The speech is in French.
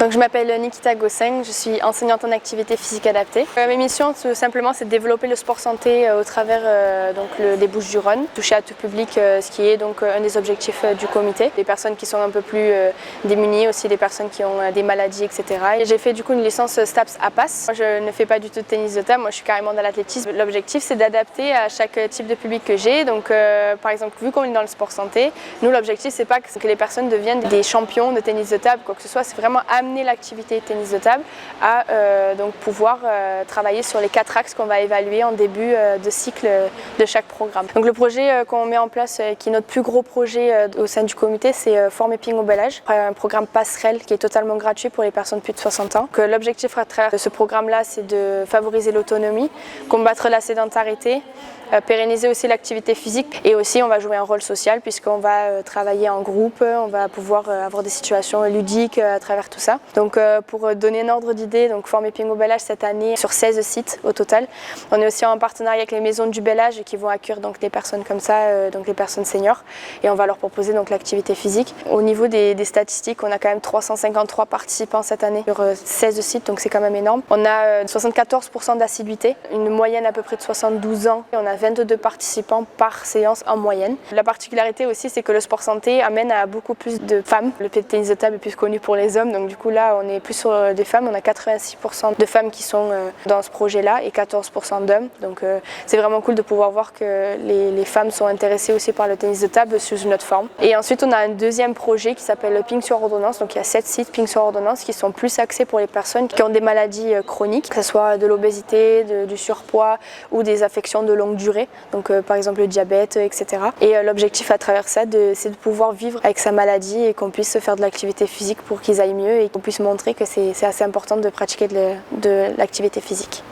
Donc, je m'appelle Nikita Gosseng, je suis enseignante en activité physique adaptée. Mes missions, tout simplement, c'est de développer le sport santé au travers des Bouches-du-Rhône, toucher à tout public, ce qui est donc un des objectifs du comité. Des personnes qui sont un peu plus démunies, aussi des personnes qui ont des maladies, etc. Et j'ai fait du coup une licence STAPS APAS. Moi, je ne fais pas du tout de tennis de table, moi je suis carrément dans l'athlétisme. L'objectif, c'est d'adapter à chaque type de public que j'ai. Donc, par exemple, vu qu'on est dans le sport santé, nous, l'objectif, c'est pas que les personnes deviennent des champions de tennis de table, quoi que ce soit, c'est vraiment amener l'activité tennis de table à donc pouvoir travailler sur les 4 axes qu'on va évaluer en début de cycle de chaque programme. Donc le projet qu'on met en place, qui est notre plus gros projet au sein du comité, c'est Former Ping au bel âge, un programme passerelle qui est totalement gratuit pour les personnes plus de 60 ans. L'objectif à travers ce programme-là, c'est de favoriser l'autonomie, combattre la sédentarité, pérenniser aussi l'activité physique et aussi on va jouer un rôle social puisqu'on va travailler en groupe, on va pouvoir avoir des situations ludiques à travers tout ça. Donc pour donner un ordre d'idée, donc Former Ping au bel âge cette année sur 16 sites au total. On est aussi en partenariat avec les maisons du bel âge qui vont accueillir donc des personnes comme ça, donc les personnes seniors, et on va leur proposer donc l'activité physique. Au niveau des statistiques, on a quand même 353 participants cette année sur 16 sites, donc c'est quand même énorme. On a 74% d'assiduité, une moyenne à peu près de 72 ans, et on a 22 participants par séance en moyenne. La particularité aussi, c'est que le sport santé amène à beaucoup plus de femmes. Le tennis de table est plus connu pour les hommes, donc du coup là on est plus sur des femmes. On a 86% de femmes qui sont dans ce projet-là et 14% d'hommes. Donc c'est vraiment cool de pouvoir voir que les femmes sont intéressées aussi par le tennis de table sous une autre forme. Et ensuite on a un deuxième projet qui s'appelle Ping sur ordonnance. Donc il y a 7 sites Ping sur ordonnance qui sont plus axés pour les personnes qui ont des maladies chroniques, que ce soit de l'obésité, du surpoids ou des affections de longue durée. Donc par exemple le diabète, etc. Et l'objectif à travers ça, c'est de pouvoir vivre avec sa maladie et qu'on puisse faire de l'activité physique pour qu'ils aillent mieux et qu'on puisse montrer que c'est assez important de pratiquer de l'activité physique.